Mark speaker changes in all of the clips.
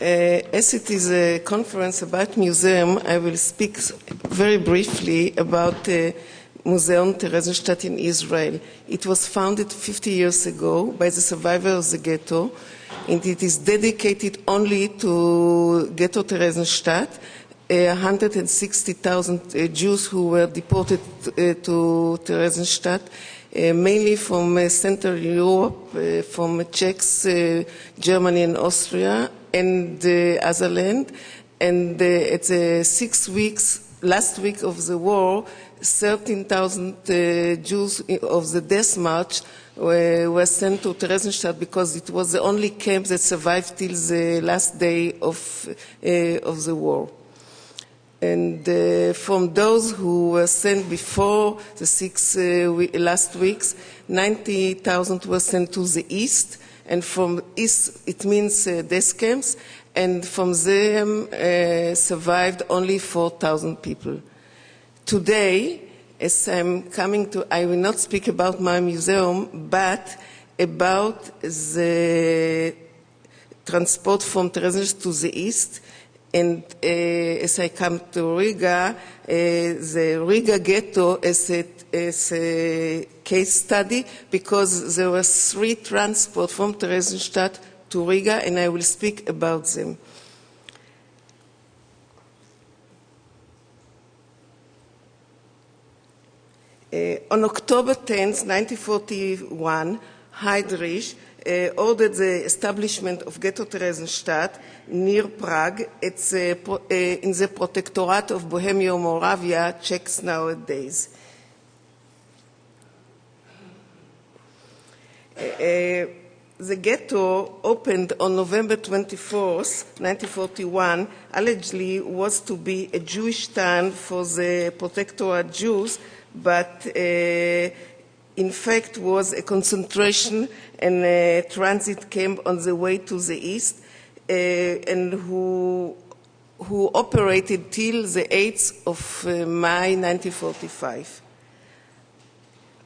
Speaker 1: As it is a conference about museum, I will speak very briefly about Museum Theresienstadt in Israel. It was founded 50 years ago by the survivors of the ghetto, and it is dedicated only to Ghetto Theresienstadt, 160,000 Jews who were deported to Theresienstadt, mainly from Central Europe, from Czechs, Germany and Austria, and other land. And at the 6 weeks, last week of the war, 13,000 Jews of the death march were sent to Theresienstadt because it was the only camp that survived till the last day of the war. And from those who were sent before the last weeks, 90,000 were sent to the east, and from east it means death camps, and from them survived only 4,000 people. Today, as I'm coming to, I will not speak about my museum, but about the transport from Theresienstadt to the east. And as I come to Riga, the Riga ghetto is a case study because there were 3 transports from Theresienstadt to Riga, and I will speak about them. On October 10, 1941, Heydrich ordered the establishment of Ghetto Theresienstadt near Prague. It's in the Protectorate of Bohemia-Moravia, Czechs nowadays. The ghetto opened on November 24, 1941, allegedly was to be a Jewish town for the Protectorate Jews, but in fact was a concentration and a transit camp on the way to the east, and who operated till the 8th of May 1945.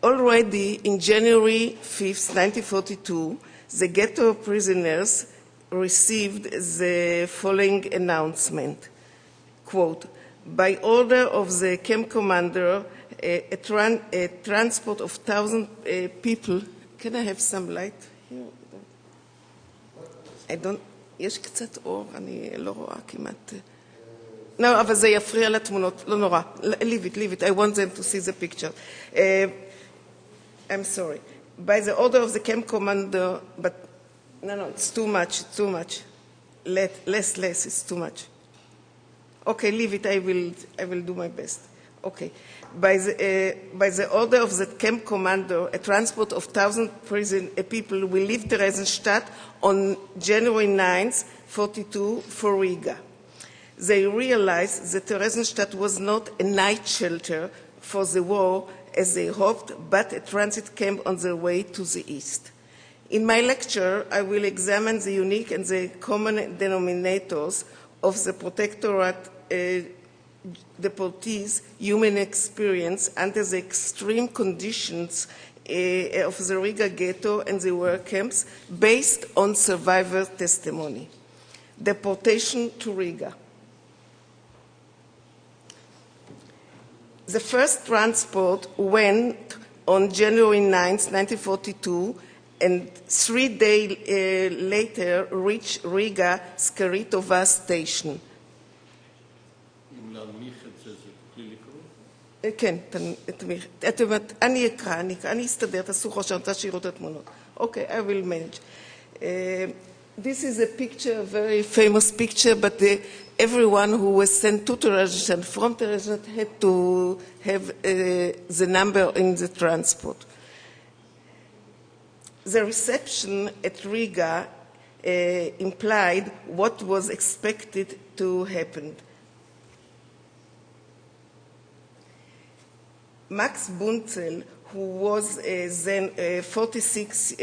Speaker 1: Already in January 5th, 1942, the ghetto prisoners received the following announcement, quote, by order of the camp commander, a transport of 1,000 people. Can I have some light here? I don't, יש קצת אור, אני לא רואה כמעט. לא, אבל זה יפריע לתמונות, לא נורא. Leave it, I want them to see the picture. I'm sorry. By the order of the camp commander, but no, it's too much. Less, it's too much. Okay, leave it, I will do my best. Okay. By the order of the camp commander, a transport of 1,000 people will leave Theresienstadt on January 9th, 1942 for Riga. They realized that Theresienstadt was not a night shelter for the war, as they hoped, but a transit camp on their way to the east. In my lecture, I will examine the unique and the common denominators of the Protectorate deportees' human experience under the extreme conditions of the Riga ghetto and the work camps based on survivor testimony. Deportation to Riga. The first transport went on January 9, 1942, and 3 days later reached Riga Skaritova station. כן, אני אקרא, אני אסתדר, תעשו חושב, אני רוצה שיראו את התמונות. Okay, I will manage. This is a picture, a very famous picture, but everyone who was sent to Theresienstadt from Theresienstadt had to have the number in the transport. The reception at Riga implied what was expected to happen. Max Bunzel, who was then 46,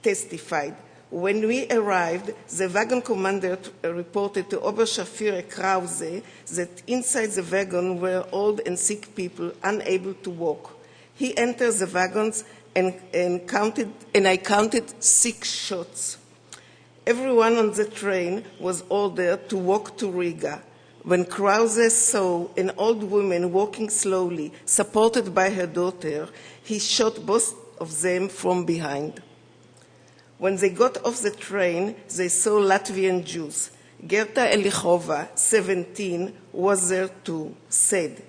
Speaker 1: testified. When we arrived, the wagon commander reported to Oberscharführer Krause that inside the wagon were old and sick people unable to walk. He entered the wagons and I counted 6 shots. Everyone on the train was ordered to walk to Riga. When Krause saw an old woman walking slowly, supported by her daughter, he shot both of them from behind. When they got off the train, they saw Latvian Jews. Gerta Elichova, 17, was there too, said.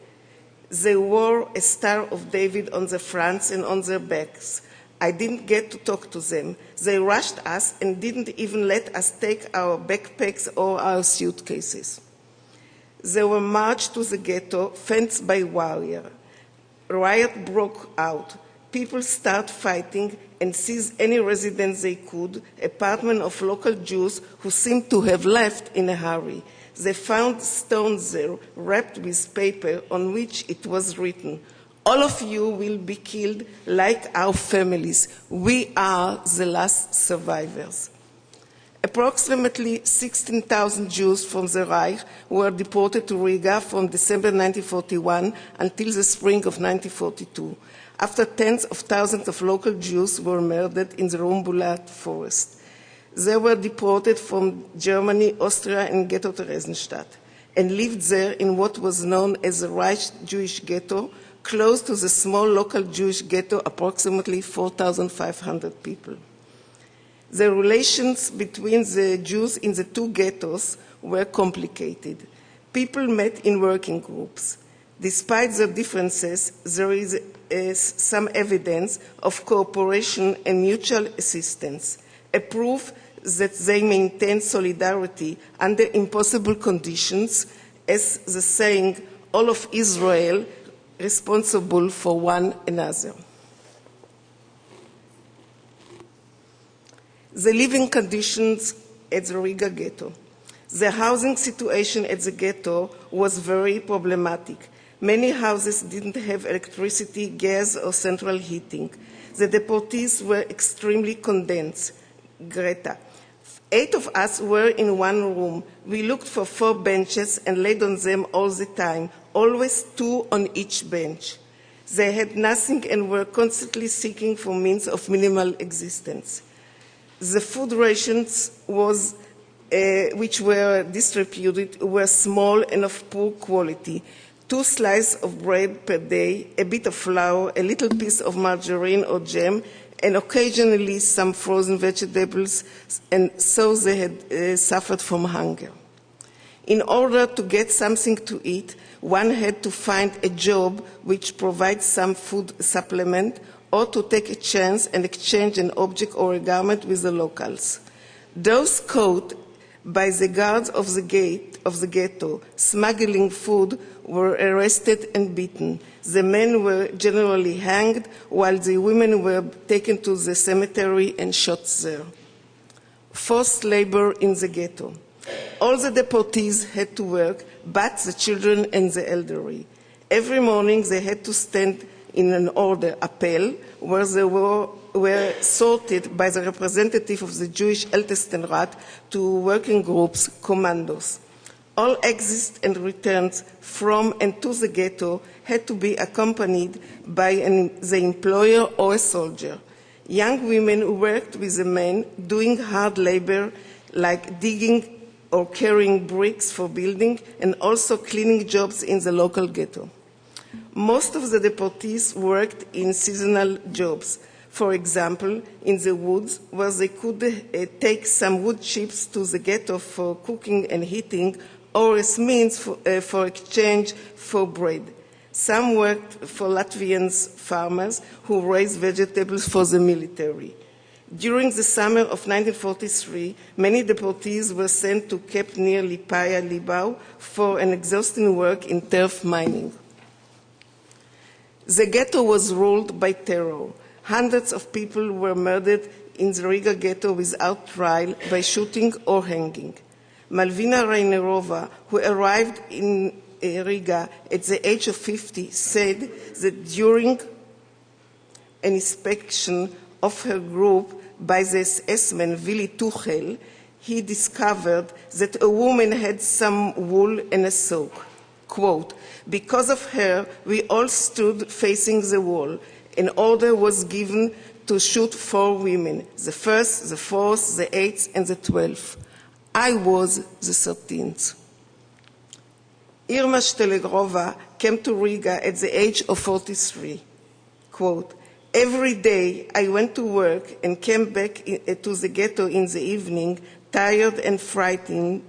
Speaker 1: They wore a Star of David on their fronts and on their backs. I didn't get to talk to them. They rushed us and didn't even let us take our backpacks or our suitcases. They were marched to the ghetto, fenced by wire. Riot broke out. People started fighting and seized any residence they could, apartment of local Jews who seemed to have left in a hurry. They found stones there wrapped with paper on which it was written, "All of you will be killed like our families. We are the last survivors." Approximately 16,000 Jews from the Reich were deported to Riga from December 1941 until the spring of 1942, after tens of thousands of local Jews were murdered in the Rumbulat forest. They were deported from Germany, Austria, and Ghetto Theresienstadt, and lived there in what was known as the Reich Jewish Ghetto, close to the small local Jewish ghetto, approximately 4,500 people. The relations between the Jews in the two ghettos were complicated. People met in working groups. Despite their differences, there is some evidence of cooperation and mutual assistance, a proof that they maintain solidarity under impossible conditions, as the saying, all of Israel responsible for one another. The living conditions at the Riga ghetto. The housing situation at the ghetto was very problematic. Many houses didn't have electricity, gas, or central heating. The deportees were extremely condensed. Greta. 8 of us were in one room. We looked for 4 benches and laid on them all the time, always 2 on each bench. They had nothing and were constantly seeking for means of minimal existence. The food rations which were distributed were small and of poor quality. 2 slices of bread per day, a bit of flour, a little piece of margarine or jam, and occasionally some frozen vegetables, and so they had suffered from hunger. In order to get something to eat, one had to find a job which provides some food supplement, or to take a chance and exchange an object or a garment with the locals. Those caught by the guards of the ghetto smuggling food were arrested and beaten. The men were generally hanged, while the women were taken to the cemetery and shot there. Forced labor in the ghetto. All the deportees had to work, but the children and the elderly. Every morning they had to stand in an order, appel, where they were sorted by the representative of the Jewish Ältestenrat to working groups, commandos. All exits and returns from and to the ghetto had to be accompanied by the employer or a soldier. Young women worked with the men, doing hard labor like digging or carrying bricks for building, and also cleaning jobs in the local ghetto. Most of the deportees worked in seasonal jobs, for example, in the woods, where they could take some wood chips to the ghetto for cooking and heating, or as means for exchange for bread. Some worked for Latvian farmers who raised vegetables for the military. During the summer of 1943, many deportees were sent to camp near Lipaia, Libau, for an exhausting work in turf mining. The ghetto was ruled by terror. Hundreds of people were murdered in the Riga ghetto without trial by shooting or hanging. Malvina Reinerova, who arrived in Riga at the age of 50, said that during an inspection of her group by the SS-man Willy Tuchel, he discovered that a woman had some wool and a sock. Quote, "Because of her, we all stood facing the wall. An order was given to shoot 4 women, the 1st, the 4th, the 8th, and the 12th. I was the 13th. Irma Stelegrova came to Riga at the age of 43. Quote, every day I went to work and came back to the ghetto in the evening, tired and frightened,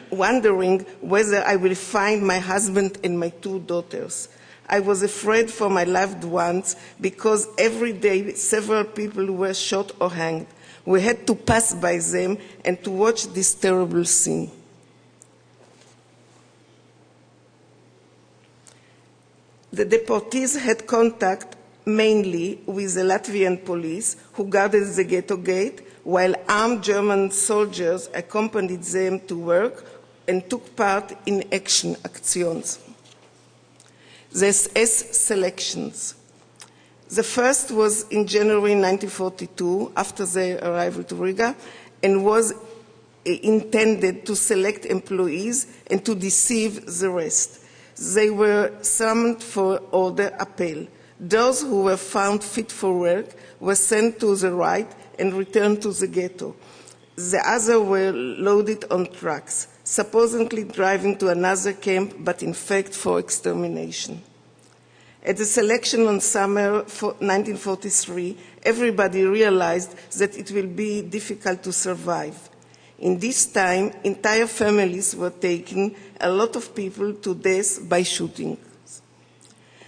Speaker 1: wondering whether I will find my husband and my 2 daughters. I was afraid for my loved ones because every day several people were shot or hanged. We had to pass by them and to watch this terrible scene. The deportees had contact mainly with the Latvian police who guarded the ghetto gate, while armed German soldiers accompanied them to work and took part in action actions. The SS selections. The first was in January 1942, after their arrival to Riga, and was intended to select employees and to deceive the rest. They were summoned for order appel. Those who were found fit for work were sent to the right and returned to the ghetto. The others were loaded on trucks, supposedly driving to another camp, but in fact for extermination. At the selection on summer 1943, everybody realized that it will be difficult to survive. In this time, entire families were taken, a lot of people to death by shootings.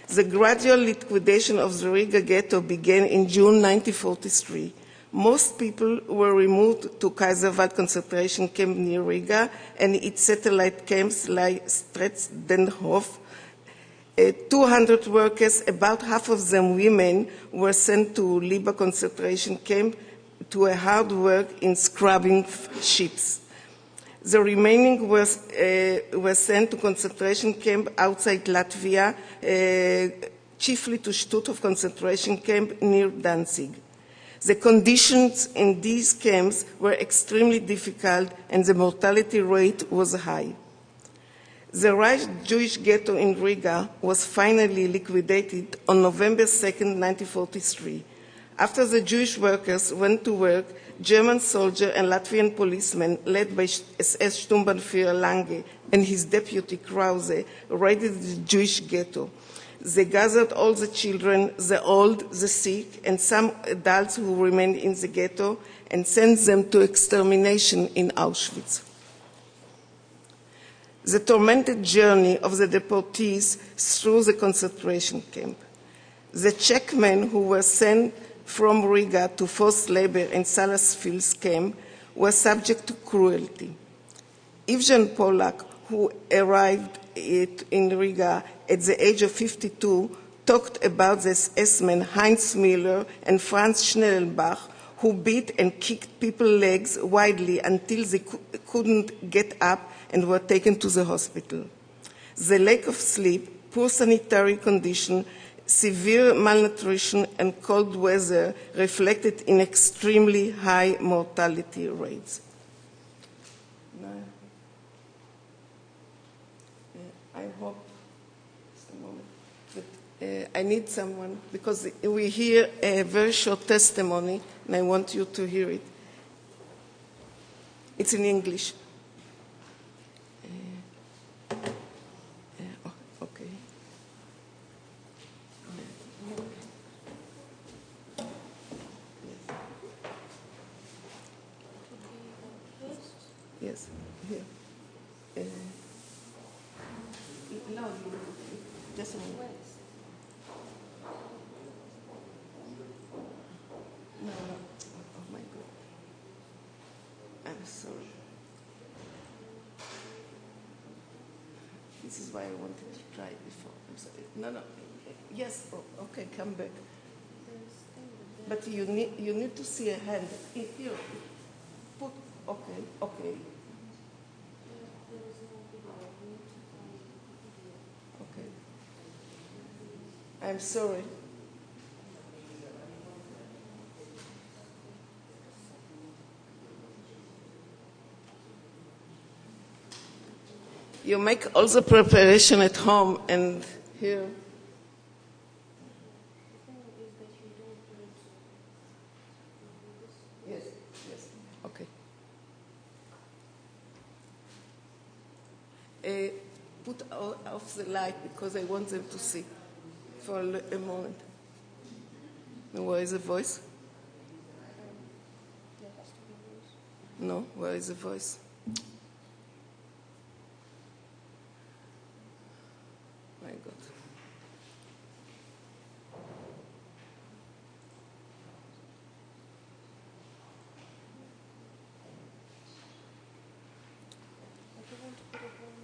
Speaker 1: The gradual liquidation of the Riga ghetto began in June 1943. Most people were removed to Kaiserwald concentration camp near Riga and its satellite camps like Stretzenhof. 200 workers, about half of them women, were sent to Liba concentration camp to a hard work in scrubbing ships. The remaining were sent to concentration camp outside Latvia, chiefly to Stutthof concentration camp near Danzig. The conditions in these camps were extremely difficult and the mortality rate was high. The Reich Jewish ghetto in Riga was finally liquidated on November 2, 1943. After the Jewish workers went to work, German soldiers and Latvian policemen, led by SS Sturmbannführer Lange and his deputy Krause, raided the Jewish ghetto. They gathered all the children, the old, the sick, and some adults who remained in the ghetto and sent them to extermination in Auschwitz. The tormented journey of the deportees through the concentration camp. The Czech men who were sent from Riga to forced labor in Salasfield's camp were subject to cruelty. Evgen Polak, who arrived in Riga at the age of 52, talked about the SS-men Heinz Müller and Franz Schnellenbach, who beat and kicked people's legs widely until they couldn't get up and were taken to the hospital. The lack of sleep, poor sanitary condition, severe malnutrition, and cold weather reflected in extremely high mortality rates. I hope, just a moment, but I need someone, because we hear a very short testimony, and I want you to hear it. It's in English. Okay. Yes, here. No, just a moment. No. Oh my God. I'm sorry. This is why I wanted to try it before. I'm sorry. No. Yes. Oh, okay. Come back. But you need to see a hand here. Put. Okay. Okay. I'm sorry. You make all the preparation at home and here. Put off the light because I want them to see for a moment. Where is the voice? No, where is the voice? My God.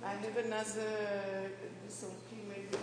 Speaker 1: I have another some key maybe.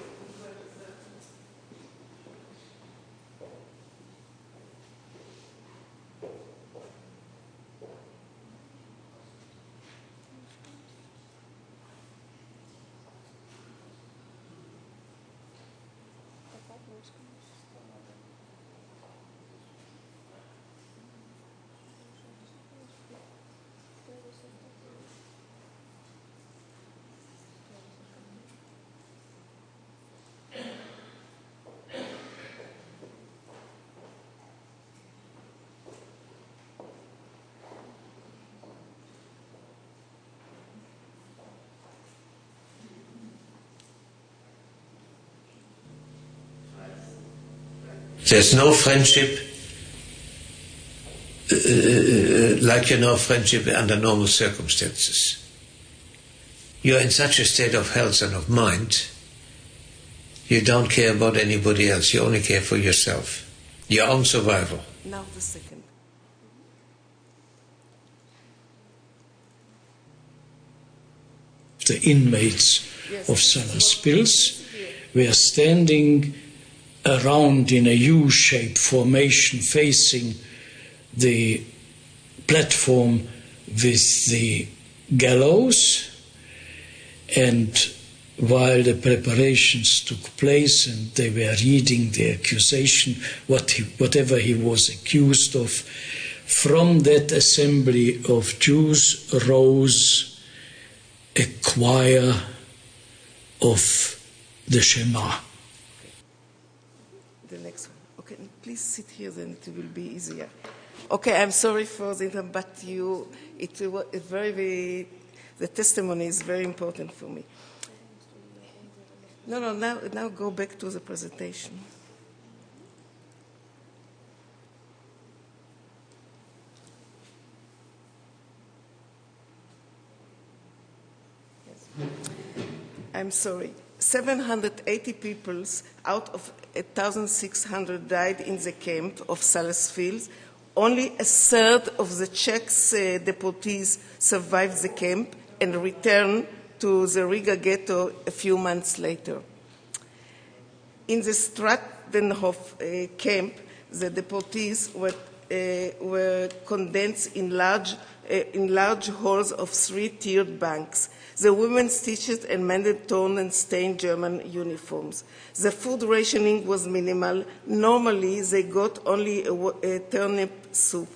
Speaker 2: There's no friendship like friendship under normal circumstances. You're in such a state of health and of mind, you don't care about anybody else. You only care for yourself, your own survival.
Speaker 1: Now the second.
Speaker 3: The inmates of Salaspils were standing around in a U-shaped formation facing the platform with the gallows, and while the preparations took place and they were reading the accusation, whatever he was accused of, from that assembly of Jews rose a choir of the Shema.
Speaker 1: The next one. Okay, please sit here, then it will be easier. Okay, I'm sorry for the interruption, but the testimony is very important for me. No, now go back to the presentation. Yes. I'm sorry. 780 people out of 1,600 died in the camp of Salaspils. Only a third of the Czech deportees survived the camp and returned to the Riga ghetto a few months later. In the Stratenhof camp, the deportees were condensed in large halls of three-tiered banks. The women stitched and mended torn and stained German uniforms. The food rationing was minimal. Normally, they got only a turnip soup.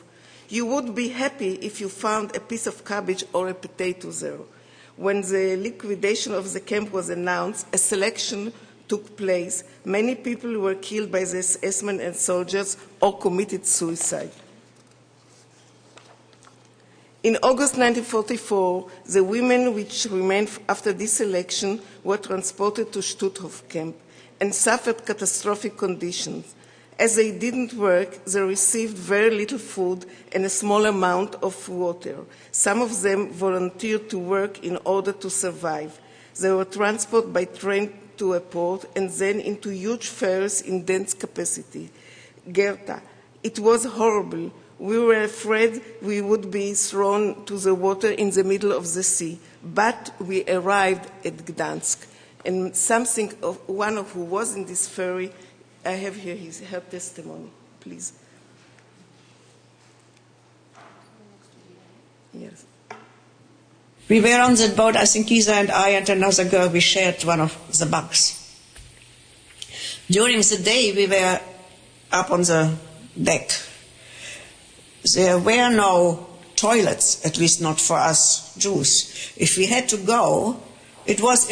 Speaker 1: You would be happy if you found a piece of cabbage or a potato there. When the liquidation of the camp was announced, a selection took place. Many people were killed by the SS-men and soldiers or committed suicide. In August 1944, the women which remained after this election were transported to Stutthof camp and suffered catastrophic conditions. As they didn't work, they received very little food and a small amount of water. Some of them volunteered to work in order to survive. They were transported by train to a port and then into huge ferries in dense capacity. Goethe. It was horrible. We were afraid we would be thrown to the water in the middle of the sea, but we arrived at Gdansk. And one of who was in this ferry, I have here her testimony, please. Yes.
Speaker 4: We were on the boat, I think Giza and I and another girl, we shared one of the bunks. During the day, we were up on the deck. There were no toilets, at least not for us Jews. If we had to go, it was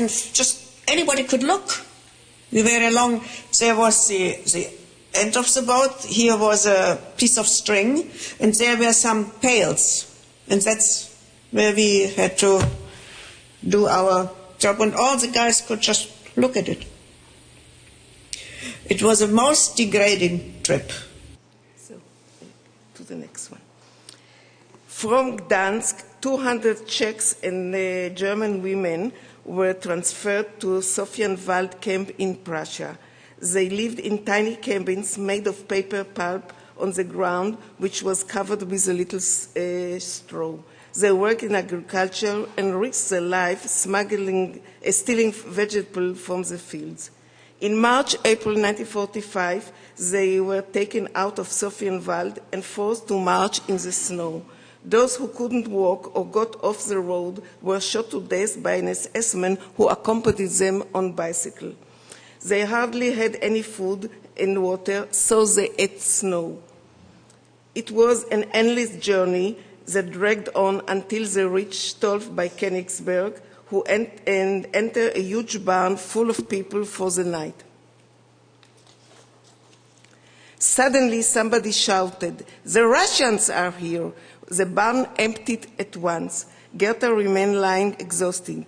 Speaker 4: anybody could look. We were along, there was the end of the boat, here was a piece of string, and there were some pails. And that's where we had to do our job, and all the guys could just look at it. It was the most degrading trip.
Speaker 1: So, to the next one. From Gdansk, 200 Czechs and German women were transferred to Sophienwald camp in Prussia. They lived in tiny cabins made of paper pulp on the ground, which was covered with a little straw. They worked in agriculture and risked their life stealing vegetables from the fields. In March, April 1945, they were taken out of Sophienwald and forced to march in the snow. Those who couldn't walk or got off the road were shot to death by an SS-man who accompanied them on bicycle. They hardly had any food and water, so they ate snow. It was an endless journey that dragged on until they reached Stolf by Königsberg, and entered a huge barn full of people for the night. Suddenly somebody shouted, "The Russians are here!" The barn emptied at once. Gerta remained lying exhausted.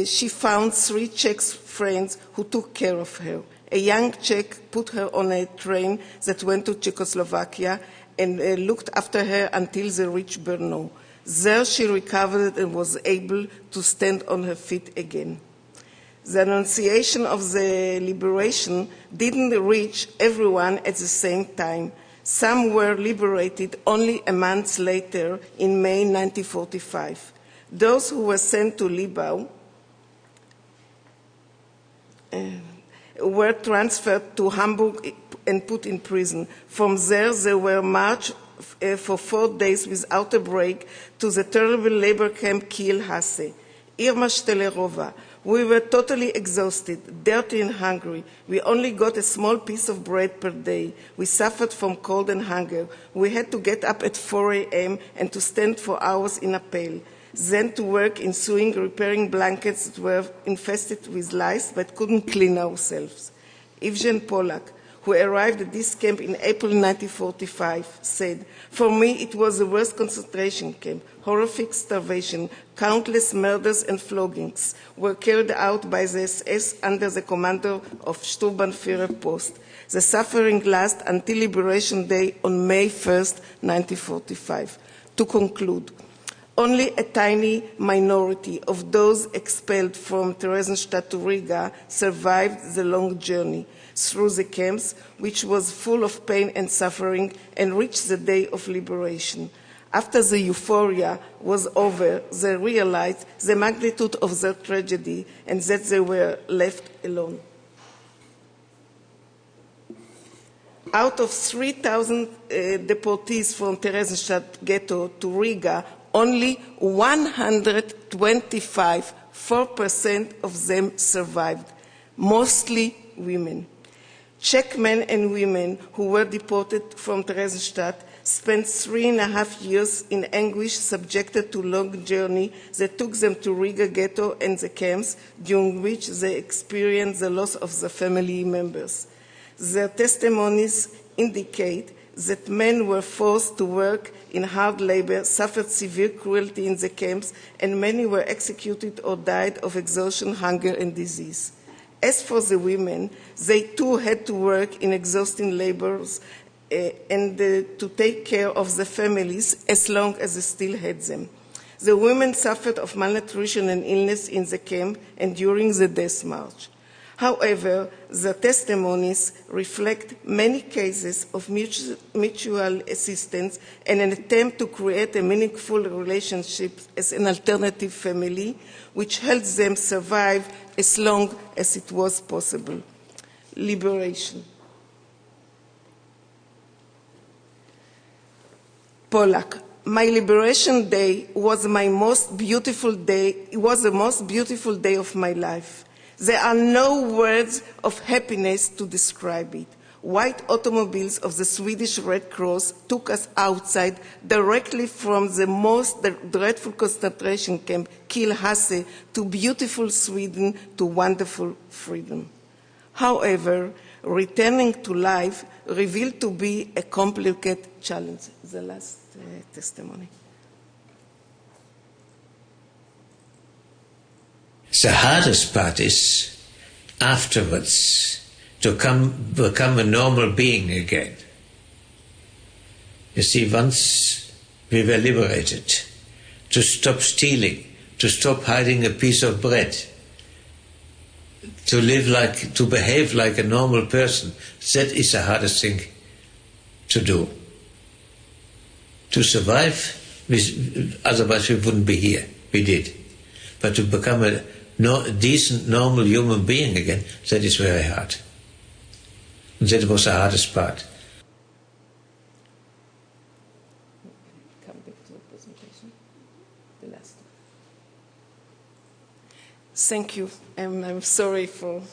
Speaker 1: She found 3 Czech friends who took care of her. A young Czech put her on a train that went to Czechoslovakia and looked after her until they reached Brno. There she recovered and was able to stand on her feet again. The annunciation of the liberation didn't reach everyone at the same time. Some were liberated only a month later, in May 1945. Those who were sent to Libau were transferred to Hamburg and put in prison. From there, they were marched for 4 days without a break to the terrible labor camp Kiel-Hasse. Irma Stelerova, we were totally exhausted, dirty and hungry. We only got a small piece of bread per day. We suffered from cold and hunger. We had to get up at 4 a.m. and to stand for hours in a pail. Then to work in sewing, repairing blankets that were infested with lice but couldn't clean ourselves. Evgen Polak, who arrived at this camp in April 1945, said, "For me, it was the worst concentration camp. Horrific starvation, countless murders and floggings were carried out by the SS under the command of Sturmbannführer Post. The suffering lasted until Liberation Day on May 1st, 1945. To conclude, only a tiny minority of those expelled from Theresienstadt to Riga survived the long journey through the camps, which was full of pain and suffering, and reached the day of liberation. After the euphoria was over, they realized the magnitude of their tragedy and that they were left alone. Out of 3,000 deportees from Theresienstadt ghetto to Riga, only 125, 4% of them survived, mostly women. Czech men and women who were deported from Theresienstadt spent 3.5 years in anguish, subjected to long journey that took them to Riga ghetto and the camps, during which they experienced the loss of their family members. Their testimonies indicate that men were forced to work in hard labor, suffered severe cruelty in the camps, and many were executed or died of exhaustion, hunger, and disease. As for the women, they too had to work in exhausting labors and to take care of the families as long as they still had them. The women suffered of malnutrition and illness in the camp and during the death march. However, the testimonies reflect many cases of mutual assistance and an attempt to create a meaningful relationship as an alternative family, which helped them survive as long as it was possible. Liberation. Polak. My liberation day was my most beautiful day. It was the most beautiful day of my life. There are no words of happiness to describe it. White automobiles of the Swedish Red Cross took us outside directly from the most dreadful concentration camp, Kiel-Hasse, to beautiful Sweden, to wonderful freedom. However, returning to life revealed to be a complicated challenge. The last testimony.
Speaker 2: The hardest part is afterwards to become a normal being again. You see, once we were liberated, to stop stealing, to stop hiding a piece of bread, to behave like a normal person, that is the hardest thing to do. To survive, otherwise we wouldn't be here. We did. But to become a decent, normal human being again, that is very hard. And that was the hardest part.
Speaker 1: Come back to the presentation. The last. Thank you. I'm sorry for